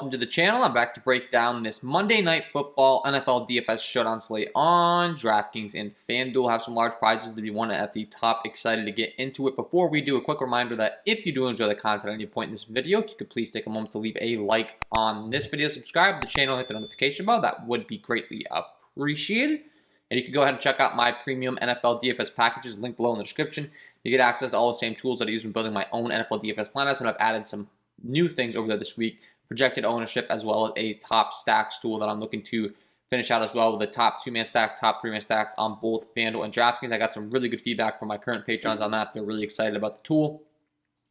welcome to the channel. I'm back to break down this Monday Night Football NFL DFS Showdown slate on Draftkings and Fanduel. Have some large prizes to be won at the top. Excited to get into it. Before we do, a quick reminder that if you do enjoy the content at any point in this video, if you could please take a moment to leave a like on this video, subscribe to the channel, hit the notification bell. That would be greatly appreciated. And you can go ahead and check out my premium NFL DFS packages, link below in the description. You get access to all the same tools that I use when building my own NFL DFS lineups, and I've added some new things over there this week. Projected ownership, as well as a top stacks tool that I'm looking to finish out as well with the top 2-man stack, top 3-man stacks on both Fanduel and Draftkings. I got some really good feedback from my current patrons on that. They're really excited about the tool,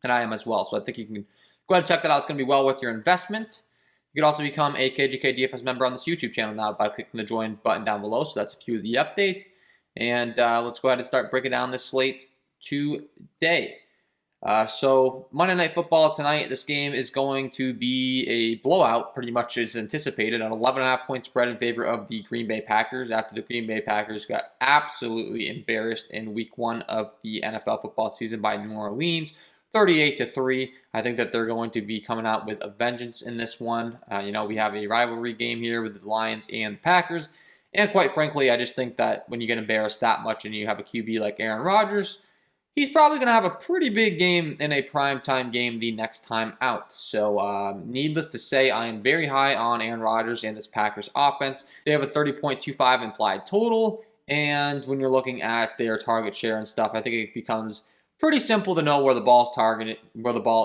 and I am as well. So I think you can go ahead and check that out. It's going to be well worth your investment. You can also become a KJK DFS member on this YouTube channel now by clicking the join button down below. So that's a few of the updates. And let's go ahead and start breaking down this slate today. So Monday Night Football tonight, this game is going to be a blowout, pretty much as anticipated, an 11.5 point spread in favor of the Green Bay Packers after the Green Bay Packers got absolutely embarrassed in week 1 of the NFL football season by New Orleans, 38-3. I think that they're going to be coming out with a vengeance in this one. We have a rivalry game here with the Lions and the Packers, and quite frankly, I just think that when you get embarrassed that much and you have a QB like Aaron Rodgers, he's probably going to have a pretty big game in a primetime game the next time out. So needless to say, I am very high on Aaron Rodgers and this Packers offense. They have a 30.25 implied total, and when you're looking at their target share and stuff, I think it becomes pretty simple to know where the ball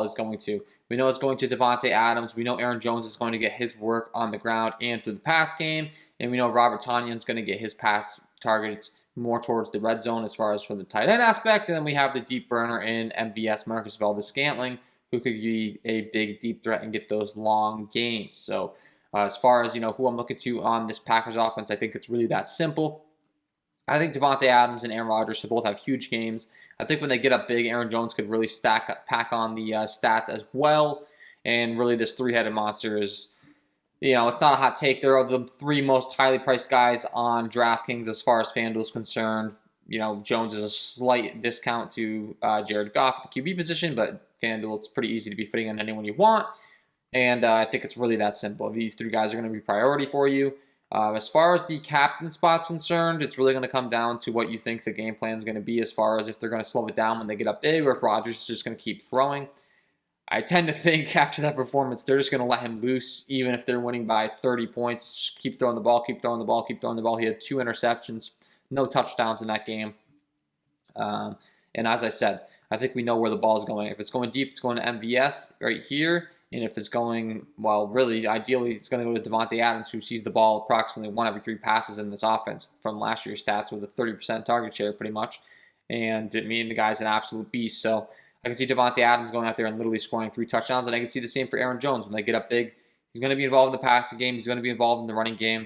is going to. We know it's going to Davante Adams. We know Aaron Jones is going to get his work on the ground and through the pass game, and we know Robert Tonyan is going to get his pass targets more towards the red zone as far as for the tight end aspect. And then we have the deep burner in MVS, Marcus Valdes-Scantling, who could be a big deep threat and get those long gains. So as far as who I'm looking to on this Packers offense, I think it's really that simple. I think Davante Adams and Aaron Rodgers should both have huge games. I think when they get up big, Aaron Jones could really pack on the stats as well. And really this three-headed monster is, it's not a hot take. They're the 3 most highly priced guys on DraftKings as far as FanDuel is concerned. Jones is a slight discount to Jared Goff at the QB position, but FanDuel, it's pretty easy to be fitting on anyone you want. And I think it's really that simple. These 3 guys are going to be priority for you. As far as the captain spot's concerned, it's really going to come down to what you think the game plan is going to be as far as if they're going to slow it down when they get up big or if Rodgers is just going to keep throwing. I tend to think after that performance, they're just going to let him loose, even if they're winning by 30 points. Just keep throwing the ball, keep throwing the ball, keep throwing the ball. He had 2 interceptions, no touchdowns in that game. And as I said, I think we know where the ball is going. If it's going deep, it's going to MVS right here. And if it's going, well, really, ideally, it's going to go to Davante Adams, who sees the ball approximately 1 every 3 passes in this offense from last year's stats with a 30% target share pretty much. And the guy's an absolute beast. So I can see Davante Adams going out there and literally scoring 3 touchdowns, and I can see the same for Aaron Jones. When they get up big, he's going to be involved in the passing game. He's going to be involved in the running game.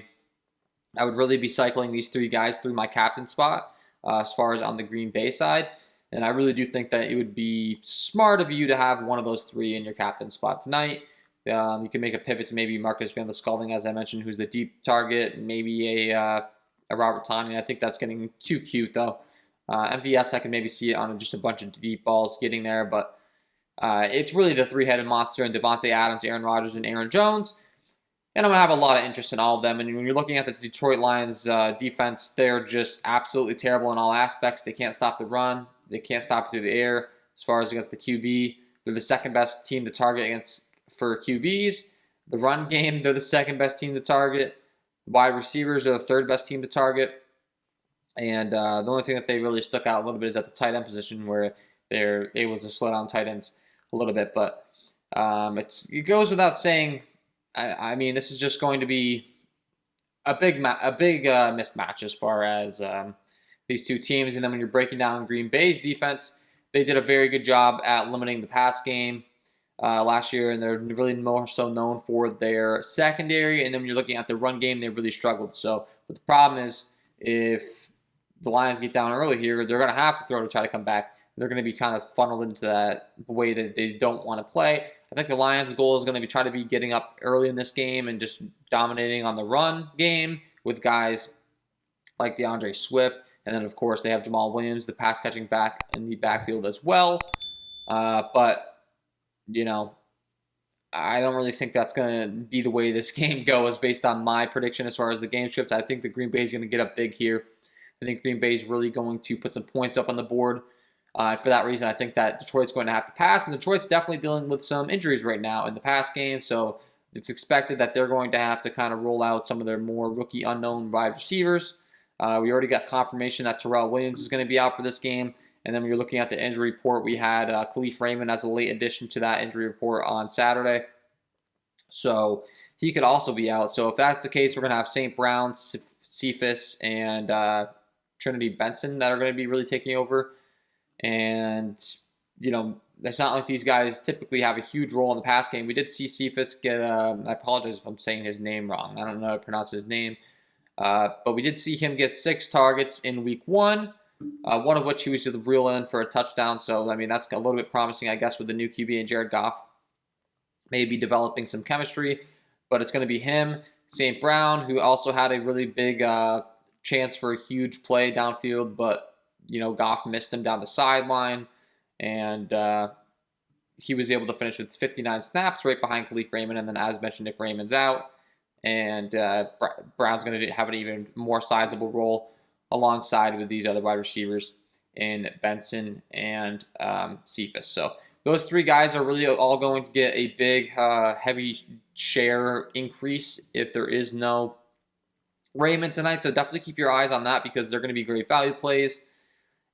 I would really be cycling these 3 guys through my captain spot as far as on the Green Bay side, and I really do think that it would be smart of you to have one of those 3 in your captain spot tonight. You can make a pivot to maybe Marcus Valdes-Scantling, as I mentioned, who's the deep target, maybe a Robert Tonyan. I think that's getting too cute, though. MVS, I can maybe see it on just a bunch of deep balls getting there, but it's really the 3-headed monster in Davante Adams, Aaron Rodgers, and Aaron Jones. And I'm going to have a lot of interest in all of them. And when you're looking at the Detroit Lions defense, they're just absolutely terrible in all aspects. They can't stop the run. They can't stop it through the air as far as against the QB. They're the 2nd best team to target against for QBs. The run game, they're the 2nd best team to target. The wide receivers are the 3rd best team to target. And the only thing that they really stuck out a little bit is at the tight end position where they're able to slow down tight ends a little bit. But it goes without saying, I mean, this is just going to be a big mismatch as far as these 2 teams. And then when you're breaking down Green Bay's defense, they did a very good job at limiting the pass game last year, and they're really more so known for their secondary. And then when you're looking at the run game, they really struggled. So, but the problem is, if the Lions get down early here, they're going to have to throw to try to come back. They're going to be kind of funneled into that way that they don't want to play. I think the Lions' goal is going to be try to be getting up early in this game and just dominating on the run game with guys like DeAndre Swift. And then, of course, they have Jamal Williams, the pass-catching back in the backfield as well. But I don't really think that's going to be the way this game goes based on my prediction as far as the game scripts. I think the Green Bay is going to get up big here. I think Green Bay is really going to put some points up on the board. For that reason, I think that Detroit's going to have to pass, and Detroit's definitely dealing with some injuries right now in the pass game, so it's expected that they're going to have to kind of roll out some of their more rookie unknown wide receivers. We already got confirmation that Terrell Williams is going to be out for this game. And then when you're looking at the injury report, we had Khalif Raymond as a late addition to that injury report on Saturday. So he could also be out. So if that's the case, we're going to have St. Brown, Cephas, and Trinity Benson that are going to be really taking over. And, you know, it's not like these guys typically have a huge role in the pass game. We did see Cephas get, I apologize if I'm saying his name wrong. I don't know how to pronounce his name. But we did see him get 6 targets in week 1. One of which he was to the reel in for a touchdown. So, I mean, that's a little bit promising, I guess, with the new QB and Jared Goff maybe developing some chemistry. But it's going to be him, St. Brown, who also had a really big chance for a huge play downfield. But, you know, Goff missed him down the sideline. And he was able to finish with 59 snaps right behind Khalif Raymond. And then, as mentioned, if Raymond's out, and Brown's going to have an even more sizable role alongside with these other wide receivers in Benson and Cephas. So those 3 guys are really all going to get a big, heavy share increase if there is no Raymond tonight. So definitely keep your eyes on that because they're going to be great value plays.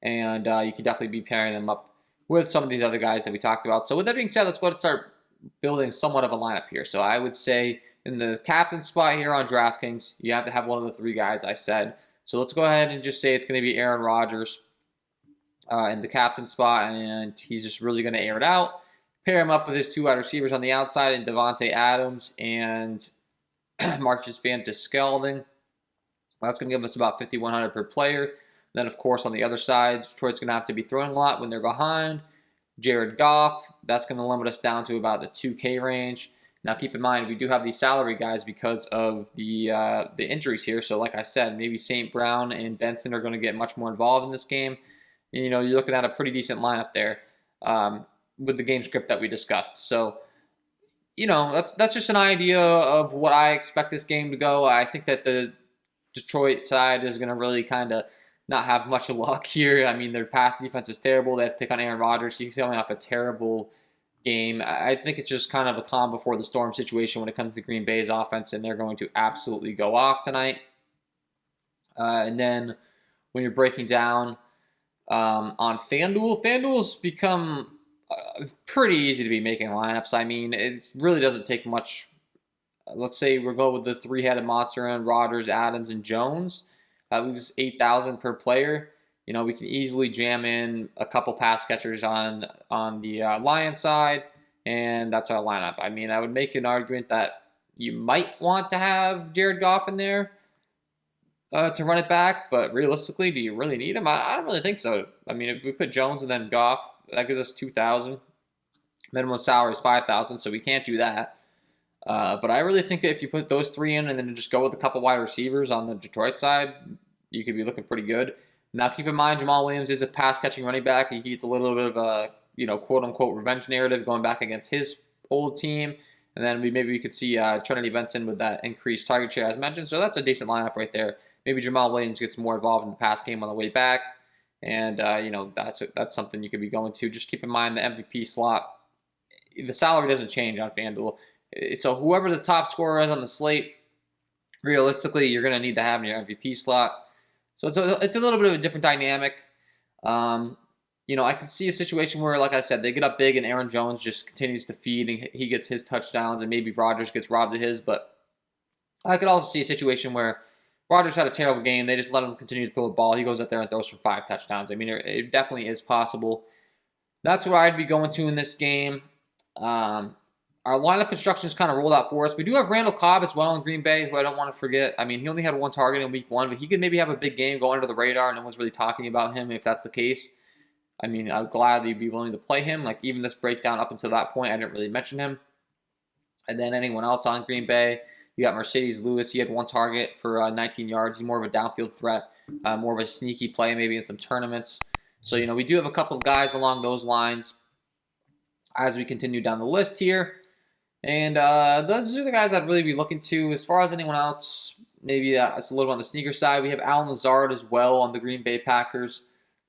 And you can definitely be pairing them up with some of these other guys that we talked about. So with that being said, let's go ahead and start building somewhat of a lineup here. So I would say in the captain spot here on Draftkings, you have to have one of the 3 guys I said. So let's go ahead and just say it's going to be Aaron Rodgers in the captain spot, and he's just really going to air it out. Pair him up with his 2 wide receivers on the outside, and Devontae Adams and Marcus Valdes-Scantling. That's going to give us about 5,100 per player. Then, of course, on the other side, Detroit's going to have to be throwing a lot when they're behind. Jared Goff, that's going to limit us down to about the 2K range. Now, keep in mind, we do have these salary guys because of the injuries here. So, like I said, maybe St. Brown and Benson are going to get much more involved in this game. And, you know, you're looking at a pretty decent lineup there with the game script that we discussed. So, you know, that's just an idea of what I expect this game to go. I think that the Detroit side is going to really kind of not have much luck here. I mean, their pass defense is terrible. They have to take on Aaron Rodgers. He's coming off a terrible game. I think it's just kind of a calm before the storm situation when it comes to Green Bay's offense, and they're going to absolutely go off tonight. And then when you're breaking down on Fanduel, Fanduel's become pretty easy to be making lineups. I mean, it really doesn't take much. Let's say we'll go with the 3-headed monster and Rodgers, Adams, and Jones. That leaves 8,000 per player. You know, we can easily jam in a couple pass catchers on the Lions side, and that's our lineup. I mean, I would make an argument that you might want to have Jared Goff in there to run it back, but realistically, do you really need him? I don't really think so. I mean, if we put Jones and then Goff, that gives us 2,000. Minimum salary is 5,000, so we can't do that. But I really think that if you put those 3 in and then just go with a couple wide receivers on the Detroit side, you could be looking pretty good. Now, keep in mind, Jamal Williams is a pass-catching running back. He gets a little bit of a, you know, quote-unquote revenge narrative going back against his old team. And then maybe we could see Trinity Benson with that increased target share as mentioned. So that's a decent lineup right there. Maybe Jamal Williams gets more involved in the pass game on the way back. And, you know, that's something you could be going to. Just keep in mind the MVP slot. The salary doesn't change on FanDuel. So whoever the top scorer is on the slate, realistically, you're going to need to have in your MVP slot. So it's a little bit of a different dynamic. You know, I can see a situation where, like I said, they get up big and Aaron Jones just continues to feed and he gets his touchdowns and maybe Rodgers gets robbed of his. But I could also see a situation where Rodgers had a terrible game. They just let him continue to throw the ball. He goes up there and throws for 5 touchdowns. I mean, it definitely is possible. That's what I'd be going to in this game. Our lineup construction is kind of rolled out for us. We do have Randall Cobb as well in Green Bay, who I don't want to forget. I mean, he only had 1 target in week 1, but he could maybe have a big game, go under the radar. No one's really talking about him if that's the case. I mean, I'd gladly be willing to play him. Like, even this breakdown up until that point, I didn't really mention him. And then anyone else on Green Bay, you got Mercedes Lewis. He had 1 target for 19 yards. He's more of a downfield threat, more of a sneaky play maybe in some tournaments. So, you know, we do have a couple of guys along those lines as we continue down the list here. And those are the guys I'd really be looking to. As far as anyone else, maybe it's a little on the sneaker side. We have Allen Lazard as well on the Green Bay Packers.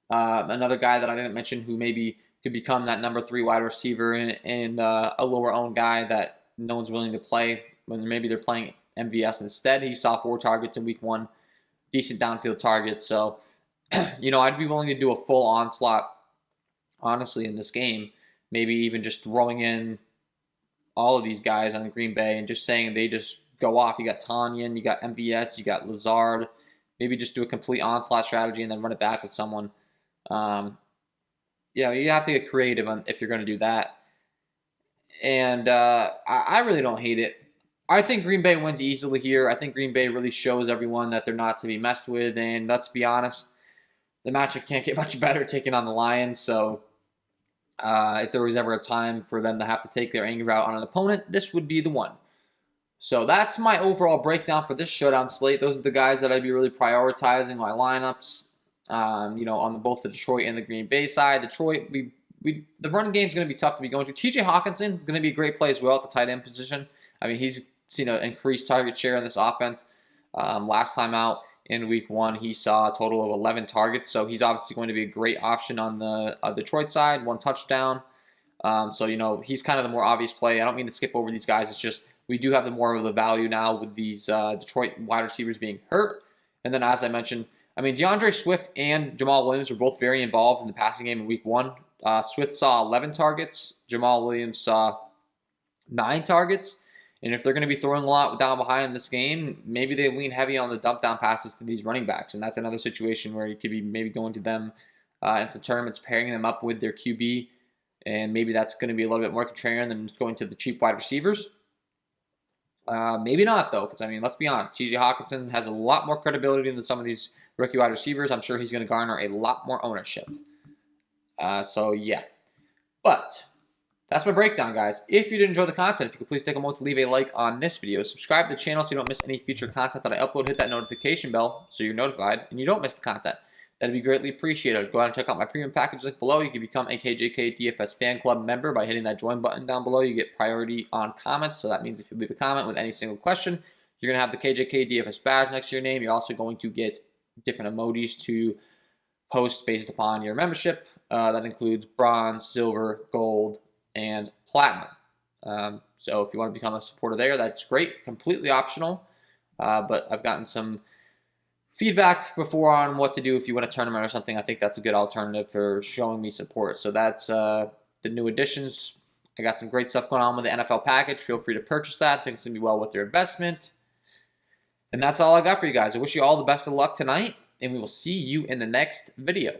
Another guy that I didn't mention who maybe could become that number 3 wide receiver and a lower owned guy that no one's willing to play when maybe they're playing MVS instead. He saw 4 targets in week 1, decent downfield target. So, I'd be willing to do a full onslaught, honestly, in this game. Maybe even just throwing in all of these guys on Green Bay and just saying they just go off. You got Tanyan, you got MVS, you got Lazard. Maybe just do a complete onslaught strategy and then run it back with someone. You have to get creative if you're going to do that. And I really don't hate it. I think Green Bay wins easily here. I think Green Bay really shows everyone that they're not to be messed with. And let's be honest, the matchup can't get much better taking on the Lions. So if there was ever a time for them to have to take their anger out on an opponent, this would be the one. So that's my overall breakdown for this showdown slate. Those are the guys that I'd be really prioritizing my lineups. On both the Detroit and the Green Bay side. Detroit, the run game is going to be tough to be going to. TJ Hawkinson is going to be a great play as well at the tight end position. I mean, he's seen an increased target share in this offense. Last time out in week 1, he saw a total of 11 targets, so he's obviously going to be a great option on the Detroit side, 1 touchdown. He's kind of the more obvious play. I don't mean to skip over these guys. It's just we do have the more of the value now with these Detroit wide receivers being hurt. And then, as I mentioned, DeAndre Swift and Jamal Williams were both very involved in the passing game in week 1. Swift saw 11 targets. Jamal Williams saw 9 targets. And if they're going to be throwing a lot down behind in this game, maybe they lean heavy on the dump down passes to these running backs. And that's another situation where you could be maybe going to them into tournaments, pairing them up with their QB. And maybe that's going to be a little bit more contrarian than just going to the cheap wide receivers. Maybe not, though, because, let's be honest. TJ Hawkinson has a lot more credibility than some of these rookie wide receivers. I'm sure he's going to garner a lot more ownership. Yeah. But that's my breakdown, guys. If you did enjoy the content, if you could please take a moment to leave a like on this video. Subscribe to the channel so you don't miss any future content that I upload. Hit that notification bell so you're notified and you don't miss the content. That'd be greatly appreciated. Go ahead and check out my premium package link below. You can become a KJK DFS fan club member by hitting that join button down below. You get priority on comments. So that means if you leave a comment with any single question, you're going to have the KJK DFS badge next to your name. You're also going to get different emojis to post based upon your membership. That includes bronze, silver, gold, and platinum. So if you want to become a supporter there, that's great. Completely optional. But I've gotten some feedback before on what to do if you win a tournament or something. I think that's a good alternative for showing me support. So that's the new additions. I got some great stuff going on with the NFL package. Feel free to purchase that. I think it's going to be well worth your investment. And that's all I got for you guys. I wish you all the best of luck tonight, and we will see you in the next video.